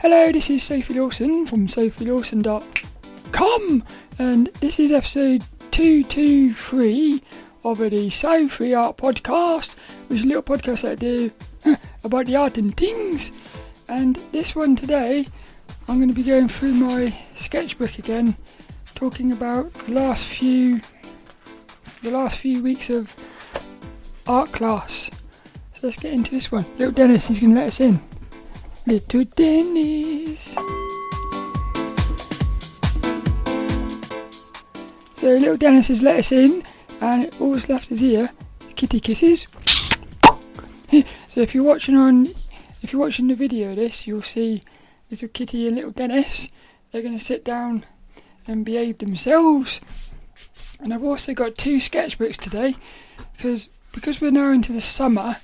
Hello, this is Sophie Lawson from sophielawson.com, and this is episode 223 of the Sophie Art Podcast, which is a little podcast that I do about the art and things. And this one today, I'm going to be going through my sketchbook again, talking about the last few weeks of art class. So let's get into this one. lilDENNiS is going to let us in. lilDENNiS. So lilDENNiS has let us in, and all that's left is here, kitty kisses. So if you're watching the video of this, you'll see little Kitty and lilDENNiS. They're going to sit down and behave themselves. And I've also got two sketchbooks today, because we're now into the summer.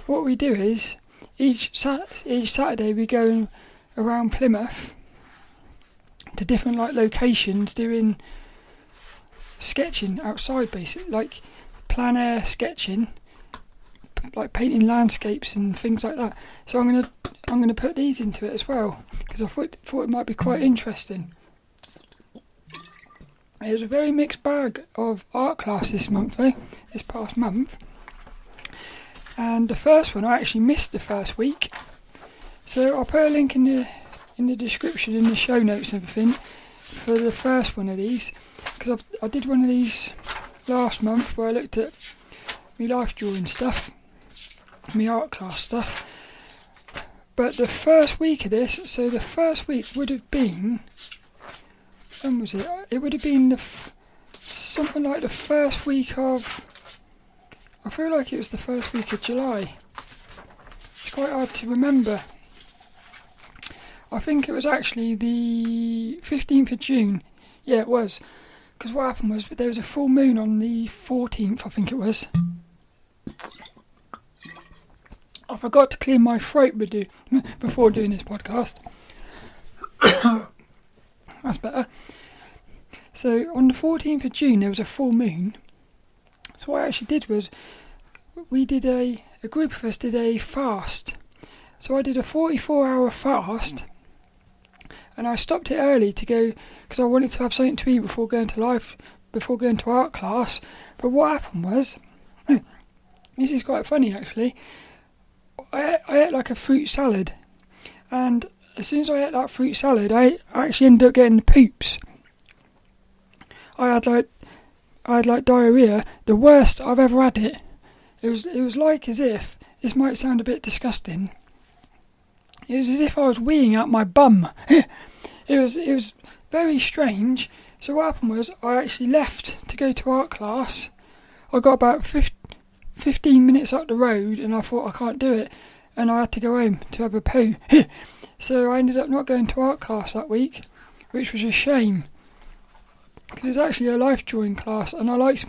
What we do is each Saturday we go around Plymouth to different locations doing sketching outside, basically, like plein air sketching, like painting landscapes and things like that. So I'm gonna put these into it as well, because I thought it might be quite interesting. There's a very mixed bag of art class this past month. And the first one, I actually missed the first week. So I'll put a link in the description, in the show notes and everything, for the first one of these. Because I did one of these last month where I looked at my life drawing stuff, my art class stuff. But the first week of this, so the first week would have been, when was it? It would have been something like the first week of, I feel like it was the first week of July. It's quite hard to remember. I think it was actually the 15th of June. Yeah, it was. Because what happened was there was a full moon on the 14th, I think it was. I forgot to clear my throat before doing this podcast. That's better. So on the 14th of June there was a full moon. So what I actually did was, a group of us did a fast. So I did a 44-hour fast, and I stopped it early to go, because I wanted to have something to eat before going to art class. But what happened was, this is quite funny actually, I ate like a fruit salad, and as soon as I ate that fruit salad, I actually ended up getting the poops. I had diarrhea, the worst I've ever had it. It was like as if, this might sound a bit disgusting, it was as if I was weeing out my bum. It was very strange. So what happened was, I actually left to go to art class. I got about 15 minutes up the road, and I thought I can't do it, and I had to go home to have a poo. So I ended up not going to art class that week, which was a shame. Because it was actually a life drawing class, and it was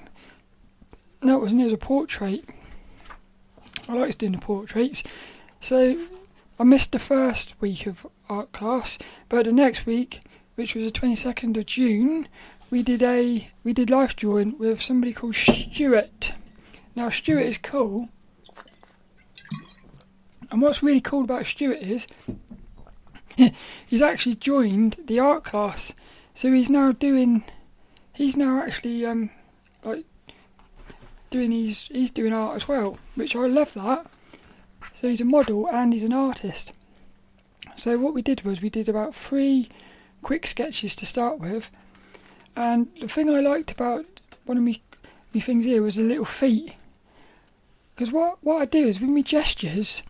a portrait. I liked doing the portraits. So I missed the first week of art class, but the next week, which was the 22nd of June, we did life drawing with somebody called Stuart. Now Stuart is cool, and what's really cool about Stuart is he's actually joined the art class. So he's now actually doing art as well, which I love that. So he's a model and he's an artist. So what we did was, we did about 3 quick sketches to start with, and the thing I liked about one of my things here was the little feet. Because what I do is, with my gestures,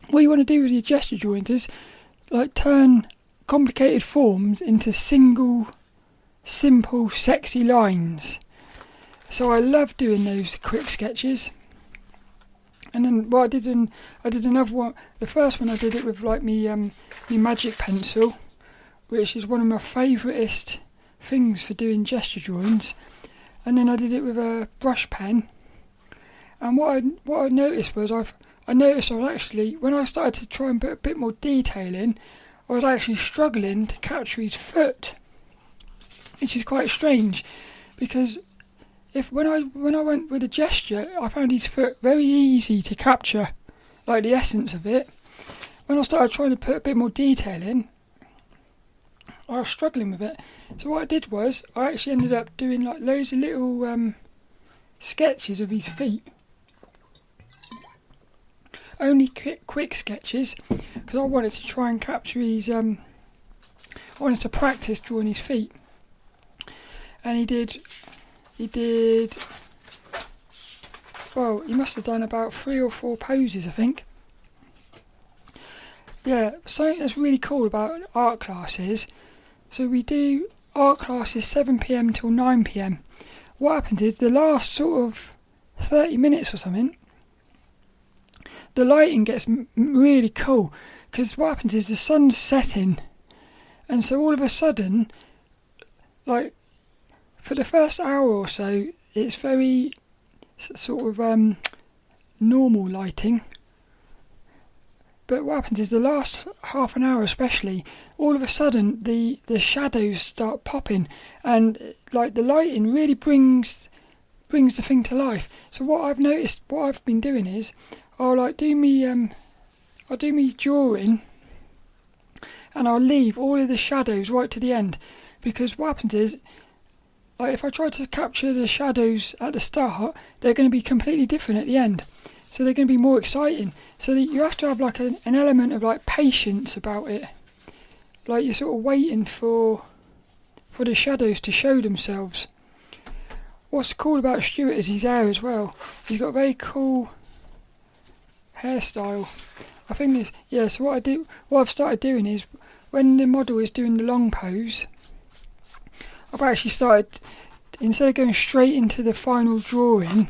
what you want to do with your gesture drawings is turn complicated forms into simple, sexy lines. So I love doing those quick sketches. And then what I did another one. The first one I did it with my magic pencil, which is one of my favouriteest things for doing gesture drawings. And then I did it with a brush pen. And what I noticed was, I was actually, when I started to try and put a bit more detail in, I was actually struggling to capture his foot, which is quite strange, because when I went with a gesture, I found his foot very easy to capture, like the essence of it. when I started trying to put a bit more detail in, I was struggling with it. So what I did was, I actually ended up doing like loads of little sketches of his feet. Only quick sketches, because I wanted to try and capture his, I wanted to practice drawing his feet. And he did, well, he must have done about 3 or 4 poses, I think. Yeah, something that's really cool about art classes, so we do art classes 7 p.m. till 9 p.m. What happens is the last sort of 30 minutes or something, the lighting gets really cool, because what happens is the sun's setting, and so all of a sudden, like for the first hour or so, it's very sort of normal lighting. But what happens is the last half an hour especially, all of a sudden the shadows start popping, and like the lighting really brings the thing to life. So what I've noticed, what I've been doing is, I'll do me drawing, and I'll leave all of the shadows right to the end, because what happens is, like if I try to capture the shadows at the start, they're going to be completely different at the end. So they're going to be more exciting. So that you have to have like an element of like patience about it. Like you're sort of waiting for the shadows to show themselves. What's cool about Stuart is his hair as well. He's got a very cool hairstyle. I think so what I've started doing is, when the model is doing the long pose, I've actually started, instead of going straight into the final drawing,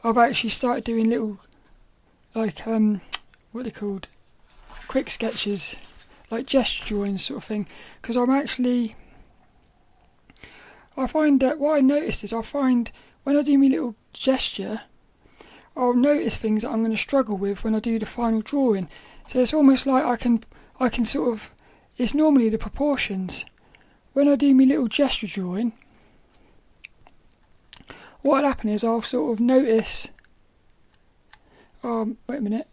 I've actually started doing little, like, what are they called? Quick sketches, like gesture drawings sort of thing. Because I find that what I noticed is, when I do my little gesture, I'll notice things that I'm going to struggle with when I do the final drawing. So it's almost like I can sort of, it's normally the proportions. When I do my little gesture drawing, what'll happen is I'll sort of notice, wait a minute,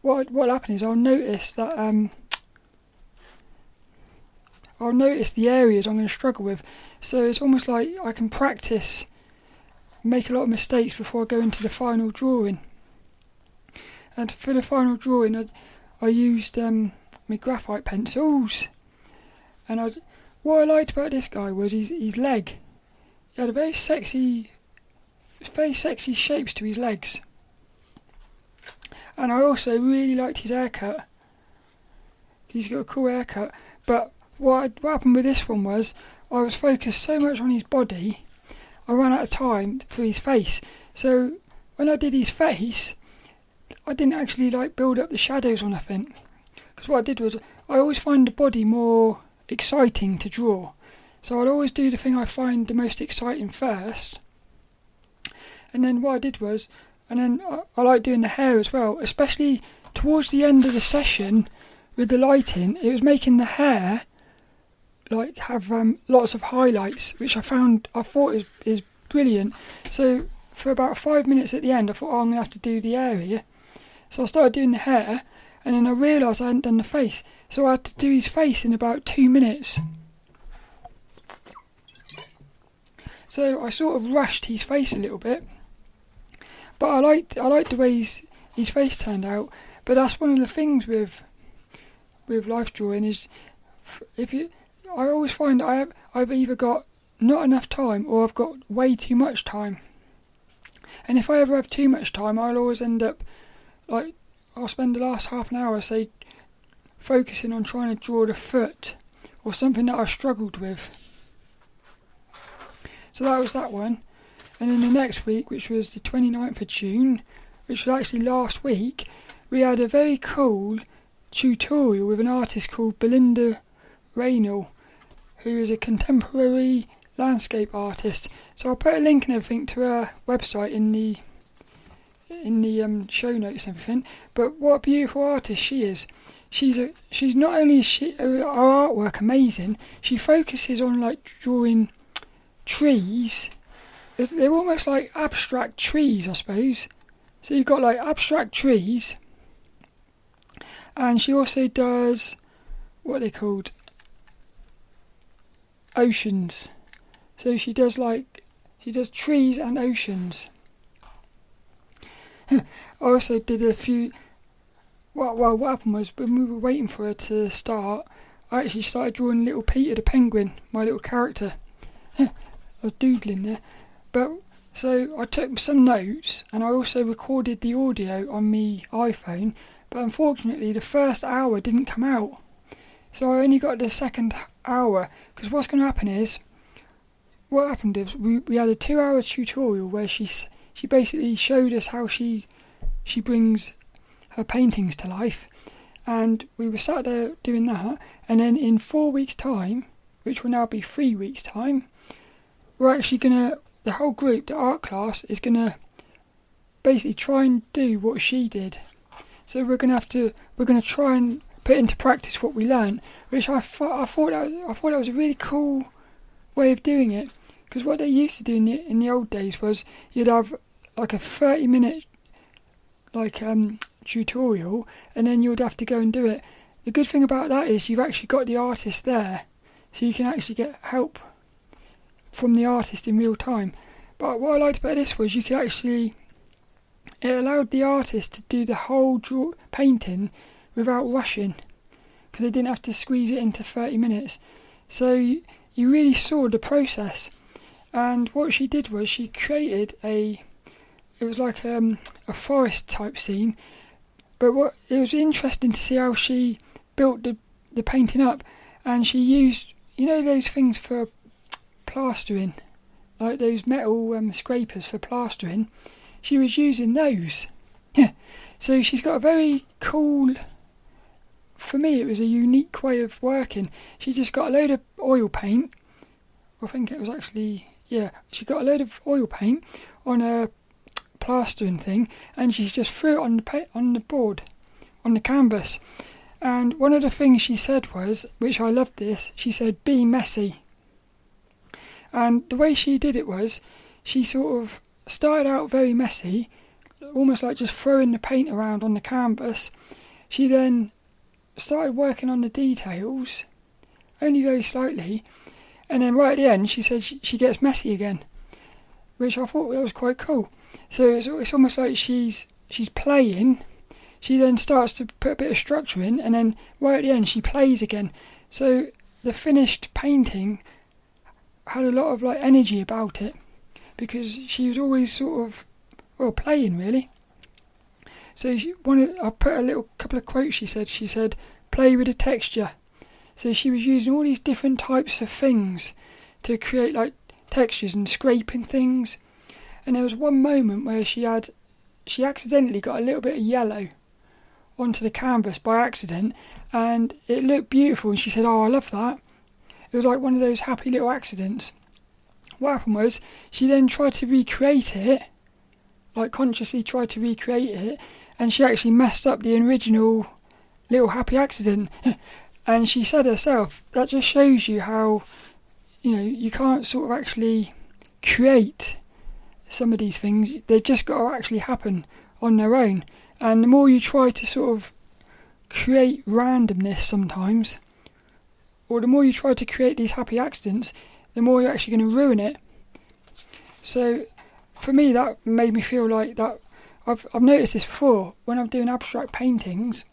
what'll happen is I'll notice that, I'll notice the areas I'm going to struggle with. So it's almost like I can practice, make a lot of mistakes before I go into the final drawing. And for the final drawing, I used my graphite pencils, and what I liked about this guy was his leg. He had a very sexy shapes to his legs. And I also really liked his haircut. He's got a cool haircut. But what happened with this one was, I was focused so much on his body, I ran out of time for his face. So when I did his face, I didn't actually build up the shadows or nothing. Because what I did was, I always find the body more exciting to draw. So I'd always do the thing I find the most exciting first. And then what I did was, and then I like doing the hair as well, especially towards the end of the session with the lighting. It was making the hair have lots of highlights, which I thought is brilliant. So for about 5 minutes at the end, I thought, I'm going to have to do the area. So I started doing the hair, and then I realised I hadn't done the face. So I had to do his face in about 2 minutes. So I sort of rushed his face a little bit. But I liked the way his face turned out. But that's one of the things with life drawing is, I always find I've either got not enough time or I've got way too much time. And if I ever have too much time, I'll always end up I'll spend the last half an hour, say, focusing on trying to draw the foot or something that I've struggled with. So that was that one. And then the next week, which was the 29th of June, which was actually last week, we had a very cool tutorial with an artist called Belinda Reynell, who is a contemporary landscape artist. So I'll put a link and everything to her website in the show notes and everything. But what a beautiful artist she is. She's not only her artwork amazing, she focuses on drawing trees. They're almost like abstract trees, I suppose. So you've got abstract trees, and she also does what are they called? Oceans. So she does trees and oceans. I also did a few. Well, what happened was when we were waiting for her to start, I actually started drawing little Peter the penguin, my little character. I was doodling there, but so I took some notes and I also recorded the audio on my iPhone. But unfortunately, the first hour didn't come out, so I only got the second hour. Because what's going to happen is, what happened is we had a 2-hour tutorial where she basically showed us how she brings her paintings to life, and we were sat there doing that, and then in 4 weeks' time, which will now be 3 weeks' time, we're actually the whole group, the art class, is gonna basically try and do what she did. So we're gonna try and put into practice what we learned, which I thought that was a really cool way of doing it. Because what they used to do in the old days was you'd have like a 30-minute tutorial, and then you'd have to go and do it. The good thing about that is you've actually got the artist there, so you can actually get help from the artist in real time. But what I liked about this was it allowed the artist to do the whole painting without rushing, because they didn't have to squeeze it into 30 minutes. So you really saw the process. And what she did was she created it was like a forest type scene. But it was interesting to see how she built the painting up, and she used, those things for plastering, like those metal scrapers for plastering. She was using those. So she's got a very cool, for me it was a unique way of working. She just got a load of oil paint. I think it was actually, she got a load of oil paint on a plastering thing, and she just threw it on the board, on the canvas. And one of the things she said was, which I loved this, she said, "Be messy." And the way she did it was, she sort of started out very messy, almost like just throwing the paint around on the canvas. She then started working on the details, only very slightly, and then right at the end she said she gets messy again, which I thought that was quite cool. So it's almost like she's playing, she then starts to put a bit of structure in, and then right at the end she plays again. So the finished painting had a lot of energy about it, because she was always sort of playing really. So I put a couple of quotes. She said play with the texture. So she was using all these different types of things to create textures and scraping things. And there was one moment where she accidentally got a little bit of yellow onto the canvas by accident, and it looked beautiful, and she said, "Oh, I love that." It was like one of those happy little accidents. What happened was she then tried to recreate it, consciously tried to recreate it, and she actually messed up the original little happy accident. And she said herself, that just shows you how, you can't sort of actually create some of these things. They've just got to actually happen on their own. And the more you try to sort of create randomness sometimes, or the more you try to create these happy accidents, the more you're actually going to ruin it. So for me, that made me feel like that. I've noticed this before when I'm doing abstract paintings.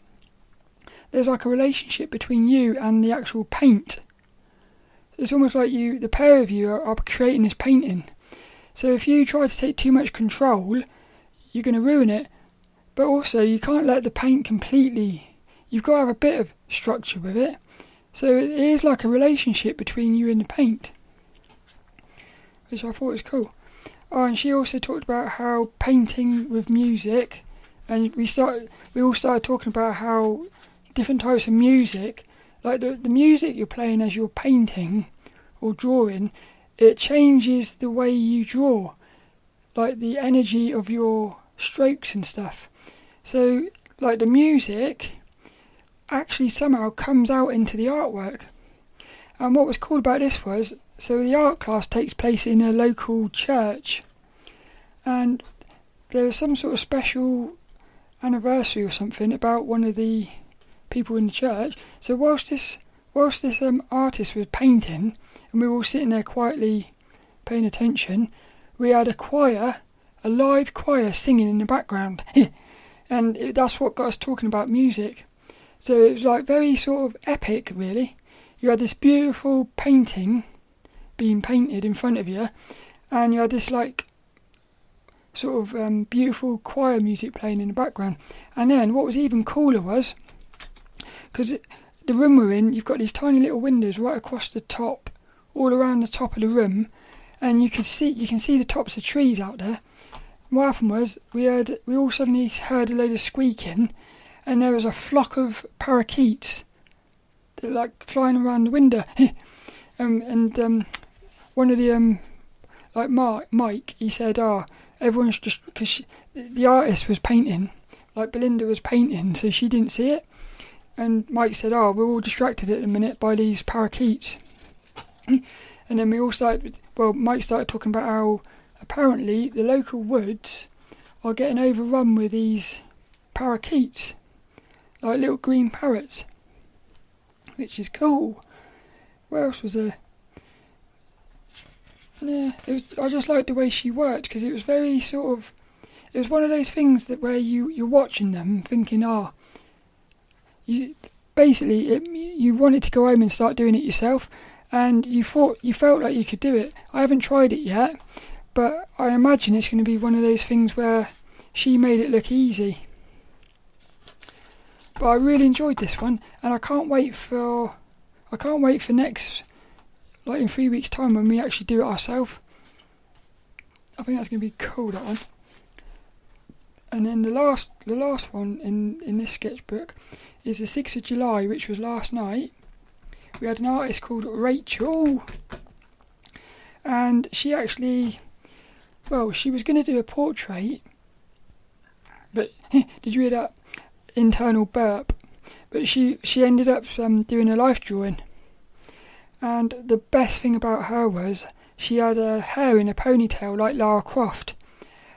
There's like a relationship between you and the actual paint. It's almost like the pair of you are creating this painting. So if you try to take too much control, you're going to ruin it. But also, you can't let the paint completely. You've got to have a bit of structure with it. So it is like a relationship between you and the paint, which I thought was cool. Oh, and she also talked about how painting with music, and we all started talking about how different types of music, like the music you're playing as you're painting or drawing, it changes the way you draw, like the energy of your strokes and stuff. So the music actually somehow comes out into the artwork. And what was cool about this was, so the art class takes place in a local church, and there was some sort of special anniversary or something about one of the people in the church. So whilst this artist was painting, and we were all sitting there quietly paying attention, we had a live choir singing in the background. And that's what got us talking about music. So it was like very sort of epic, really. You had this beautiful painting being painted in front of you, and you had this like sort of beautiful choir music playing in the background. And then what was even cooler was, because the room we're in, you've got these tiny little windows right across the top, all around the top of the room, and you can see the tops of trees out there. What happened was we all suddenly heard a load of squeaking, and there was a flock of parakeets that like flying around the window. and one of the Mike, he said, everyone's just, because the artist was painting, like Belinda was painting, so she didn't see it. And Mike said, we're all distracted at the minute by these parakeets. And then Mike started talking about how apparently the local woods are getting overrun with these parakeets, like little green parrots, which is cool. What else was there? Yeah, I just liked the way she worked, because it was very sort of, it was one of those things that where you're watching them thinking, you wanted to go home and start doing it yourself, and you felt like you could do it. I haven't tried it yet, but I imagine it's going to be one of those things where she made it look easy. But I really enjoyed this one, and I can't wait for next, like in 3 weeks' time, when we actually do it ourselves. I think that's going to be cool, that one. And then the last one in this sketchbook is the 6th of July, which was last night. We had an artist called Rachel, and she actually, she was going to do a portrait, but did you hear that internal burp? But she ended up doing a life drawing, and the best thing about her was she had her hair in a ponytail like Lara Croft,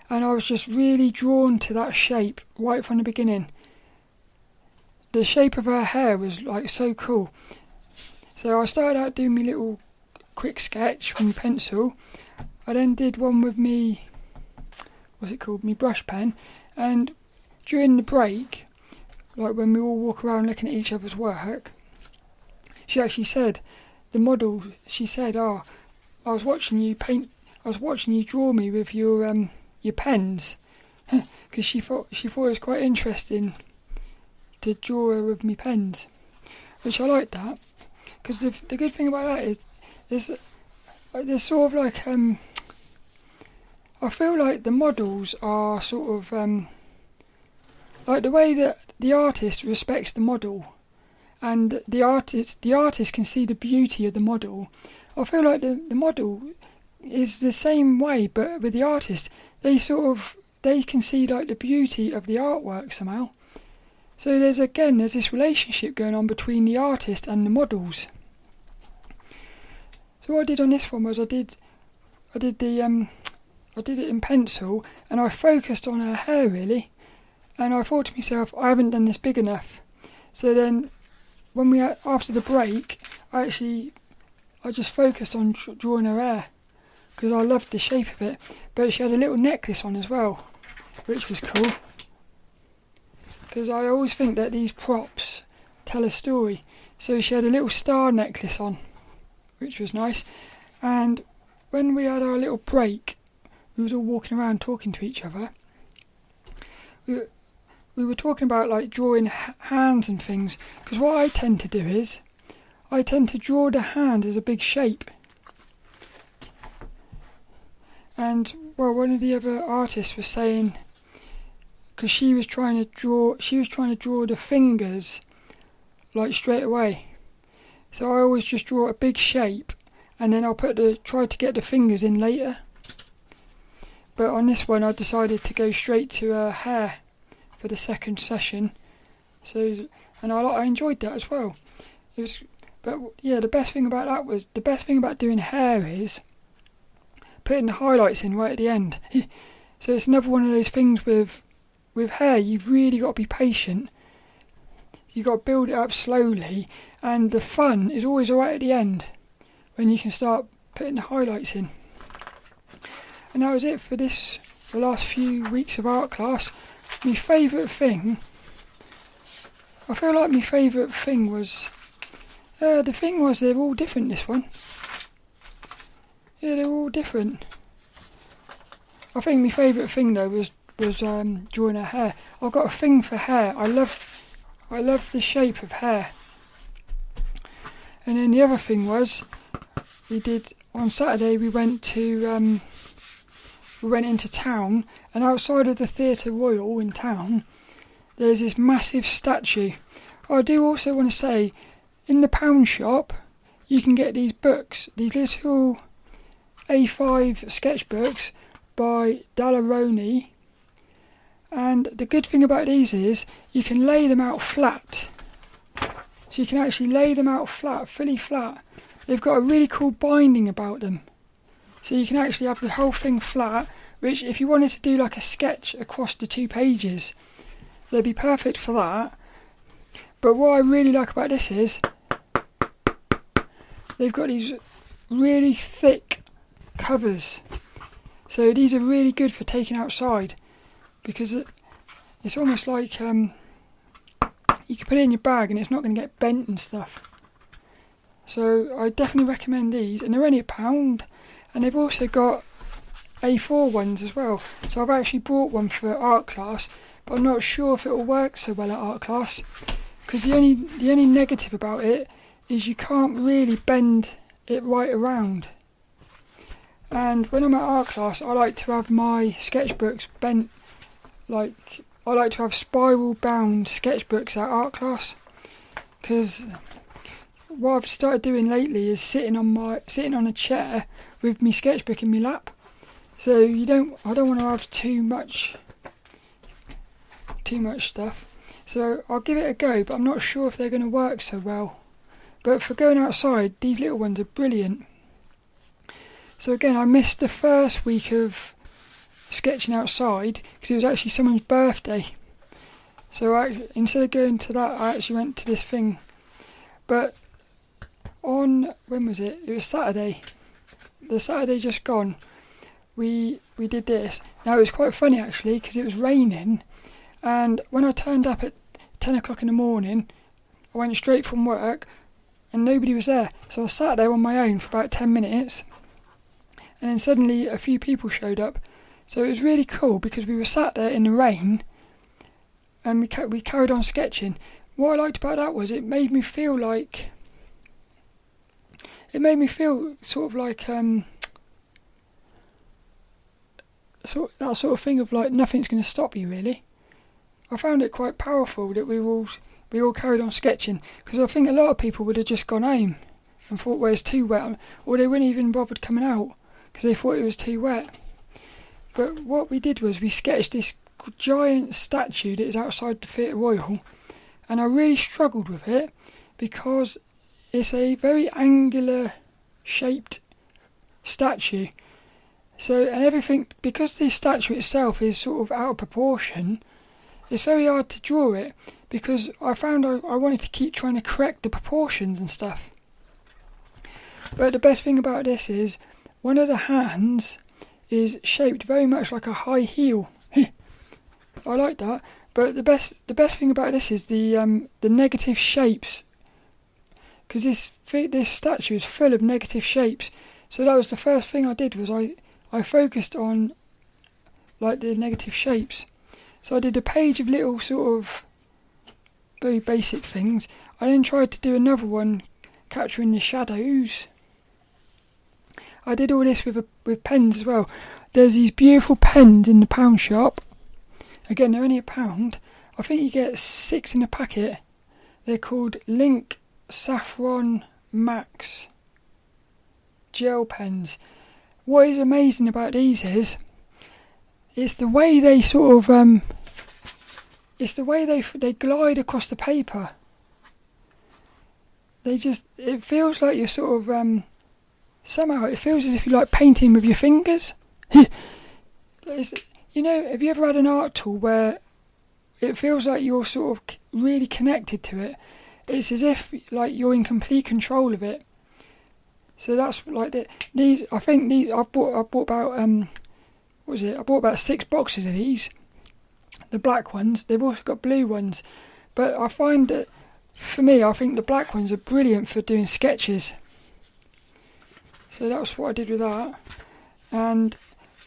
and I was just really drawn to that shape right from the beginning. The shape of her hair was like so cool. So I started out doing my little quick sketch from pencil. I then did one with me brush pen, and during the break, like when we all walk around looking at each other's work, she actually said, the model, she said, I was watching you draw me with your pens, because she thought it was quite interesting to draw her with me pens, which I like that, because the good thing about that is there's sort of like I feel like the models are sort of like the way that the artist respects the model, and the artist can see the beauty of the model. I feel like the model is the same way, but with the artist, they can see like the beauty of the artwork somehow. So there's this relationship going on between the artist and the models. So what I did on this one was I did it in pencil, and I focused on her hair really, and I thought to myself, I haven't done this big enough. So then after the break, I just focused on drawing her hair, because I loved the shape of it. But she had a little necklace on as well, which was cool, because I always think that these props tell a story. So she had a little star necklace on, which was nice. And when we had our little break, we was all walking around talking to each other. We were talking about like drawing hands and things, because what I tend to do is I tend to draw the hand as a big shape. And one of the other artists was saying, because she was trying to draw the fingers like straight away. So I always just draw a big shape, and then I'll try to get the fingers in later. But on this one, I decided to go straight to her hair for the second session. So, and I enjoyed that as well. The best thing about doing hair is putting the highlights in right at the end. So it's another one of those things with hair, you've really got to be patient. you got to build it up slowly, and the fun is always right at the end when you can start putting the highlights in. And that was it for the last few weeks of art class. My favourite thing, I feel like my favourite thing was, the thing was they're all different this one. Yeah, they're all different. I think my favourite thing though was drawing her hair. I've got a thing for hair. I love the shape of hair. And then the other thing was, we did on Saturday. We went into town, and outside of the Theatre Royal in town, there's this massive statue. I do also want to say, in the pound shop, you can get these books, these little A5 sketchbooks by Raine. And the good thing about these is you can lay them out flat. So you can actually lay them out flat, fully flat. They've got a really cool binding about them. So you can actually have the whole thing flat, which if you wanted to do like a sketch across the 2 pages, they'd be perfect for that. But what I really like about this is they've got these really thick covers. So these are really good for taking outside, because it's almost like you can put it in your bag and it's not going to get bent and stuff. So I definitely recommend these, and they're only £1, and they've also got A4 ones as well. So I've actually brought one for art class, but I'm not sure if it will work so well at art class, because the only negative about it is you can't really bend it right around. And when I'm at art class, I like to have my sketchbooks bent, like I like to have spiral bound sketchbooks at art class, because what I've started doing lately is sitting on a chair with my sketchbook in my lap. So I don't want to have too much stuff. So I'll give it a go, but I'm not sure if they're going to work so well. But for going outside, these little ones are brilliant. So again, I missed the first week of sketching outside because it was actually someone's birthday. So instead of going to that, I actually went to this thing. But when was it? It was Saturday. The Saturday just gone. We did this. Now it was quite funny actually, because it was raining, and when I turned up at 10 o'clock in the morning, I went straight from work and nobody was there. So I sat there on my own for about 10 minutes, and then suddenly a few people showed up. So it was really cool because we were sat there in the rain and we carried on sketching. What I liked about that was it made me feel sort of like that sort of thing of like nothing's going to stop you really. I found it quite powerful that we all carried on sketching, because I think a lot of people would have just gone home and thought, well, it's too wet, or they wouldn't even bothered coming out because they thought it was too wet. But what we did was we sketched this giant statue that is outside the Theatre Royal, and I really struggled with it because it's a very angular shaped statue. So, and everything, because this statue itself is sort of out of proportion, it's very hard to draw it, because I found I wanted to keep trying to correct the proportions and stuff. But the best thing about this is one of the hands is shaped very much like a high heel. I like that. But the best thing about this is the negative shapes, because this statue is full of negative shapes. So that was the first thing I did, was I focused on like the negative shapes. So I did a page of little sort of very basic things. I then tried to do another one capturing the shadows. I did all this with pens as well. There's these beautiful pens in the pound shop. Again, they're only £1. I think you get 6 in a packet. They're called Link Saffron Max gel pens. What is amazing about these is it's the way they sort of it's the way they glide across the paper. It feels like you're sort of somehow it feels as if you're like painting with your fingers. Have you ever had an art tool where it feels like you're sort of really connected to it. It's as if like you're in complete control of it. So that's like these. I think these. I bought about what was it? I bought about 6 boxes of these. The black ones. They've also got blue ones, but I find that for me, I think the black ones are brilliant for doing sketches. So that's what I did with that. And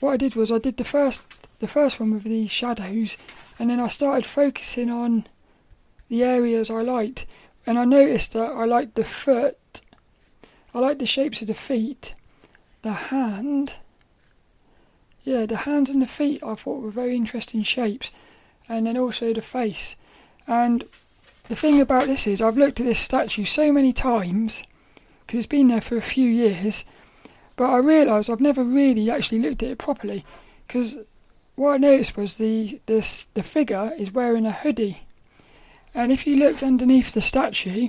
what I did was I did the first one with these shadows, and then I started focusing on the areas I liked. And I noticed that I liked the foot, I liked the shapes of the feet, the hand. Yeah, the hands and the feet I thought were very interesting shapes, and then also the face. And the thing about this is I've looked at this statue so many times, because it's been there for a few years, but I realised I've never really actually looked at it properly, because what I noticed was the figure is wearing a hoodie. And if you looked underneath the statue,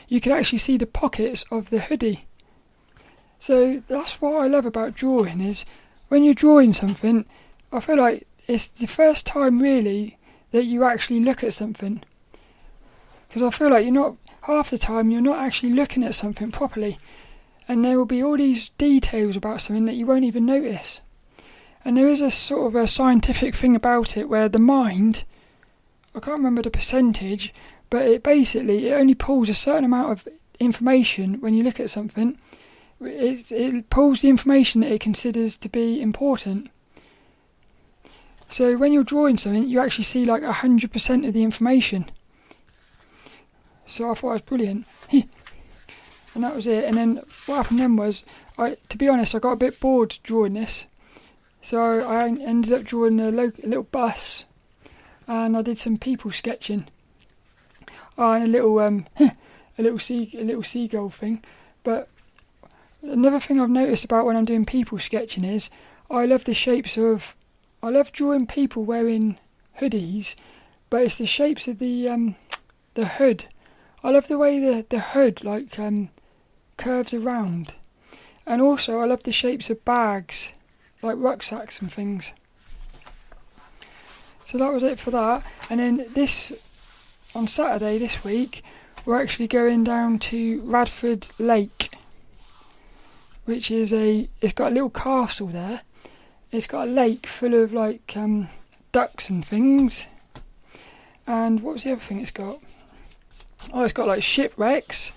you could actually see the pockets of the hoodie. So that's what I love about drawing, is when you're drawing something, I feel like it's the first time really that you actually look at something. Because I feel like half the time you're not actually looking at something properly. And there will be all these details about something that you won't even notice. And there is a sort of a scientific thing about it where the mind, I can't remember the percentage, but it only pulls a certain amount of information when you look at something. It pulls the information that it considers to be important. So when you're drawing something, you actually see like 100% of the information. So I thought it was brilliant. And that was it. And then what happened then was, to be honest, I got a bit bored drawing this. So I ended up drawing a little bus, and I did some people sketching. And a little seagull thing. But another thing I've noticed about when I'm doing people sketching is I love drawing people wearing hoodies, but it's the shapes of the hood. I love the way the hood curves around, and also I love the shapes of bags, like rucksacks and things. So that was it for that. And then on Saturday this week, we're actually going down to Radford Lake, which is it's got a little castle there. It's got a lake full of ducks and things. And what was the other thing it's got? Oh, it's got like shipwrecks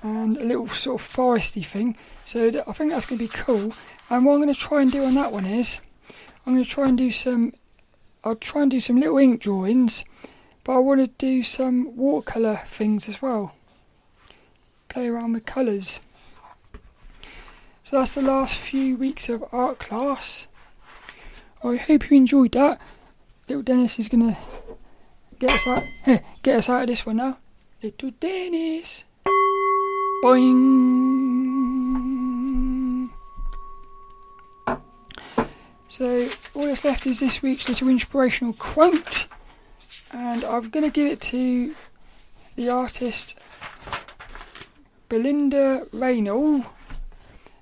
and a little sort of foresty thing. So I think that's going to be cool. And what I'm going to try and do on that one is I'll try and do some little ink drawings, but I want to do some watercolour things as well. Play around with colours. So that's the last few weeks of art class. I hope you enjoyed that. lilDENNiS is going to get us out of this one now. lilDENNiS. Boing. So all that's left is this week's little inspirational quote, and I'm going to give it to the artist Belinda Reynell,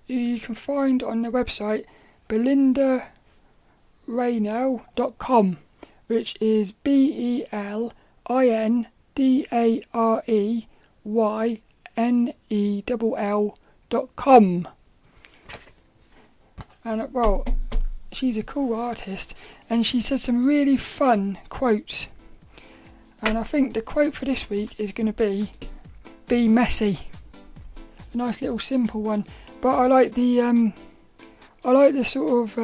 who you can find on the website belindareynell.com, which is BELINDAREYNELL.com. And well, she's a cool artist, and she said some really fun quotes. And I think the quote for this week is going to be messy. A nice little simple one, but I like the sort of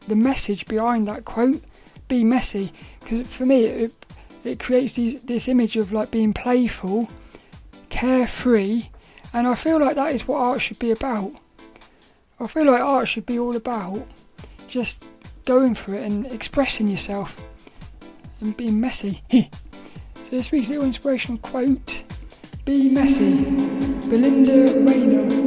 the message behind that quote. Be messy, because for me it creates this image of like being playful, carefree, and I feel like that is what art should be about. I feel like art should be all about just going for it and expressing yourself and being messy. So this week's little inspirational quote: be messy. Belinda Reynell.